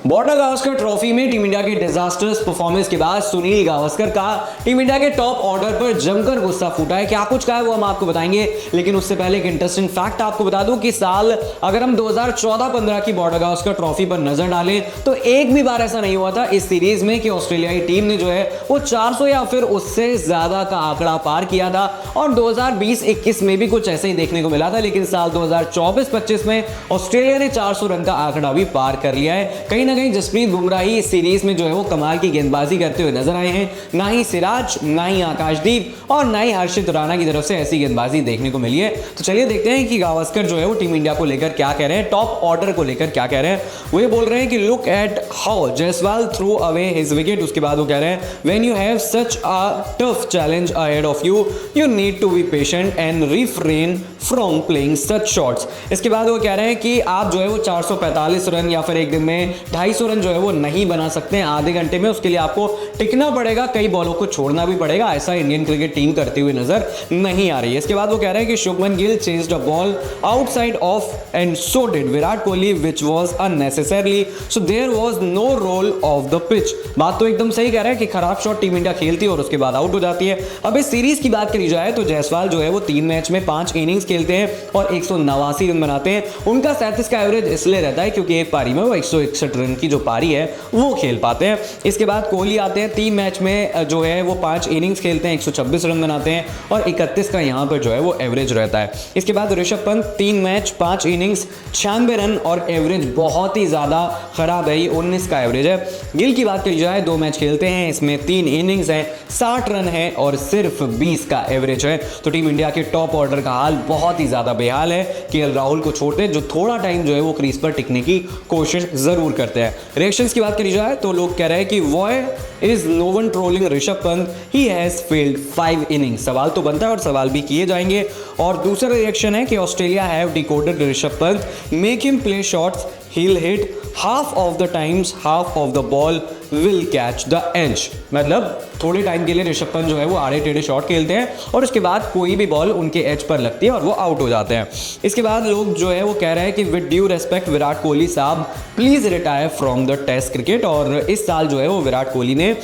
Border Gavaskar trophy में team India की disasters performance के बाद सुनील गावस्कर का टीम इंडिया के टॉप ऑर्डर पर जमकर गुस्सा फूटा है। क्या कुछ कहा है वो हम आपको बताएंगे, लेकिन उससे पहले एक इंटरेस्टिंग फैक्ट आपको बता दूं कि साल अगर हम 2014-15 की बॉर्डर गावस्कर ट्रॉफी पर नजर डालें तो एक भी बार ऐसा नहीं हुआ था इस सीरीज में कि ऑस्ट्रेलियाई टीम ने जो है वो 400 या फिर उससे ज्यादा का आंकड़ा पार किया था। और 2020-21 में भी कुछ ऐसे ही देखने को मिला था, लेकिन साल 2024-25 में ऑस्ट्रेलिया ने 400 रन का आंकड़ा भी पार कर लिया है। कहीं ना कहीं जसप्रीत बुमराह ही इस सीरीज में जो है वो कमाल की गेंदबाजी करते हुए नजर आए हैं। ना ही सिराज, ना ही आकाशदीप और ना ही हर्षित राणा की तरफ से ऐसी गेंदबाजी देखने को मिली है। तो चलिए देखते हैं कि गावस्कर जो है वो टीम इंडिया को लेकर क्या कह रहे हैं, टॉप ऑर्डर को लेकर क्या कह रहे हैं। वो ये बोल रहे हैं कि look at how Jaiswal threw away his wicket. उसके बाद वो कह रहे हैं when you have such a tough challenge ahead of you, you need to be patient and refrain from playing such shots. इसके बाद वो कह रहे हैं कि आप जो है वो 445 रन या फिर एक दिन में 250 रन जो है वो नहीं बना सकते हैं आधे घंटे में। उसके लिए आपको टिकना पड़ेगा, कई बॉलों को छोड़ना भी पड़ेगा। ऐसा इंडियन क्रिकेट टीम करती हुई नजर नहीं आ रही है। इसके बाद वो कह रहे हैं कि Shubman Gill chased a ball outside off and so did Virat Kohli which was unnecessarily, so there was no role of the pitch. बात तो एकदम सही कह रहे हैं कि खराब शॉट टीम इंडिया खेलती है और उसके बाद आउट हो जाती है। अब इस सीरीज की बात करी जाए तो जायसवाल जो है वो 3 मैच में 5 इनिंग्स खेलते हैं और 189 रन बनाते हैं। उनका 37 का एवरेज इसलिए रहता है क्योंकि एक पारी में वो 161 रन की जो पारी है वो खेल पाते हैं। इसके बाद कोहली आते हैं, 3 मैच में जो है वो 5 इनिंग्स खेलते हैं, 126 रन बनाते हैं और 31 का यहाँ पर जो है वो एवरेज रहता है। इसके बाद Rishabh Pant 3 match 5 innings 96 run और एवरेज बहुत ही ज़्यादा खराब है, 19 का एवरेज है। गिल की बात करी जाए 2 मैच खेलते हैं, इसमें 3 इनिंग्स है, 60 रन है और सिर्फ 20 का एवरेज है। तो टीम इंडिया के टॉप ऑर्डर का हाल बहुत ही ज़्यादा बेहाल है। केएल राहुल को छोड़ते जो थोड़ा टाइम जो है वो क्रीज पर टिकने की कोशिश जरूर करते हैं। रिएक्शंस की बात करी जाए तो लोग कह रहे हैं कि why is no one trolling Rishabh Pant, he has failed 5 innings. सवाल तो बनता है और सवाल भी किए जाएंगे। और दूसरा रिएक्शन है कि Australia have decoded Rishabh Pant, make him play shots, he'll hit half of the times, half of the ball will catch the edge। मतलब थोड़े टाइम के लिए ऋषभ पंत जो है वो आड़े टेढ़े शॉट खेलते हैं और उसके बाद कोई भी बॉल उनके एज पर लगती है और वो आउट हो जाते हैं। इसके बाद लोग जो है वो कह रहे हैं कि with due respect Virat Kohli साहब please retire from the test cricket. और इस साल जो है वो विराट कोहली ने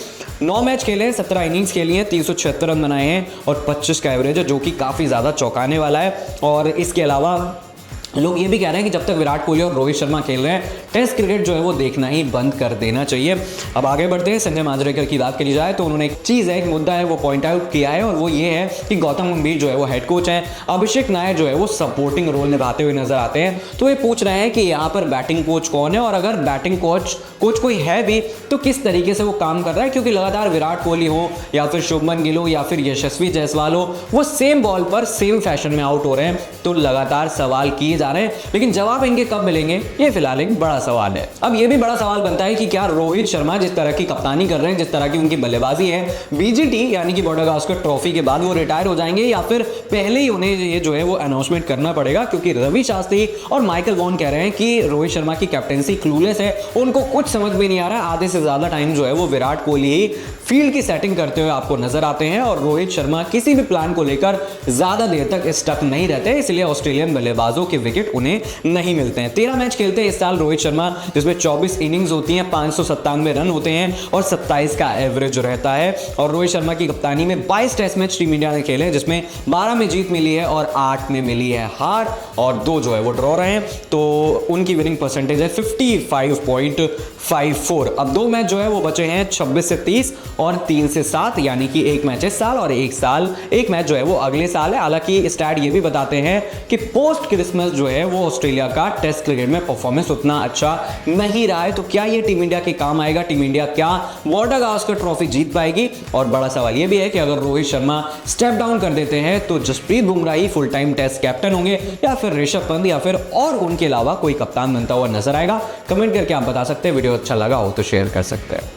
9 मैच खेले हैं, 17 इनिंग्स खेली हैं, 376 रन बनाए हैं और 25 का एवरेज है, जो कि काफ़ी ज़्यादा चौंकाने वाला है। और इसके अलावा लोग ये भी कह रहे हैं कि जब तक विराट कोहली और रोहित शर्मा खेल रहे हैं टेस्ट क्रिकेट जो है वो देखना ही बंद कर देना चाहिए। अब आगे बढ़ते हैं, संजय मांजरेकर की बात करी जाए तो उन्होंने एक चीज़ है, एक मुद्दा है वो पॉइंट आउट किया है और वो ये है कि गौतम गंभीर जो है वो हेड कोच हैं, अभिषेक नायर जो है वो सपोर्टिंग रोल निभाते हुए नजर आते हैं। तो ये पूछ रहे हैं कि यहाँ पर बैटिंग कोच कौन है और अगर बैटिंग कोच कोई है भी तो किस तरीके से वो काम कर रहा है, क्योंकि लगातार विराट कोहली हो या फिर शुभमन गिल हो या फिर यशस्वी जायसवाल हो, वो सेम बॉल पर सेम फैशन में आउट हो रहे हैं। तो लगातार सवाल किए जा रहे हैं, लेकिन जवाब इनके कब मिलेंगे ये फिलहाल एक बड़ा सवाल है। अब ये भी बड़ा सवाल बनता है कि क्या रोहित शर्मा जिस तरह की कप्तानी कर रहे हैं, जिस तरह की उनकी बल्लेबाजी है, बीजीटी यानी कि बॉर्डर गावस्कर ट्रॉफी के बाद वो रिटायर हो जाएंगे या फिर पहले ही उन्हें ये जो है वो अनाउंसमेंट करना पड़ेगा, क्योंकि रवि शास्त्री और माइकल वॉन कह रहे हैं कि रोहित शर्मा की कैप्टेंसी क्लूलेस है, उनको कुछ समझ में नहीं आ रहा है। आधे से ज्यादा टाइम जो है वो विराट कोहली ही फील्ड की सेटिंग करते हुए आपको नजर आते हैं और रोहित शर्मा किसी भी प्लान को लेकर ज्यादा देर तक स्टक नहीं रहते, इसलिए ऑस्ट्रेलियन बल्लेबाजों के विकेट उन्हें नहीं मिलते हैं। 13 मैच खेलते हैं इस साल रोहित शर्मा, जिसमें 24 इनिंग्स होती हैं, 597 रन होते हैं और 27 का एवरेज रहता है। और रोहित शर्मा की कप्तानी में 22 टेस्ट मैच टीम इंडिया ने खेले, जिसमें 12 में जीत मिली है और 8 में मिली है हार और 2 जो है वो ड्रॉ रहे हैं। तो उनकी विनिंग परसेंटेज है 55.54। अब 2 मैच जो है वो बचे हैं 26 से 30 और 3 से 7, यानी कि एक मैच इस साल और एक मैच जो है वो अगले साल है। हालांकि स्टैट ये भी बताते हैं कि पोस्ट क्रिसमस जो है वो ऑस्ट्रेलिया का टेस्ट क्रिकेट में परफॉर्मेंस उतना अच्छा नहीं रहा है। तो क्या ये टीम इंडिया के काम आएगा? टीम इंडिया क्या बॉर्डर गावस्कर ट्रॉफी जीत पाएगी? और बड़ा सवाल ये भी है कि अगर रोहित शर्मा स्टेप डाउन कर देते हैं तो जसप्रीत बुमराह ही फुल टाइम टेस्ट कैप्टन होंगे या फिर ऋषभ पंत या फिर और उनके अलावा कोई कप्तान बनता हुआ नजर आएगा? कमेंट करके आप बता सकते हैं। वीडियो अच्छा लगा हो तो शेयर कर सकते हैं।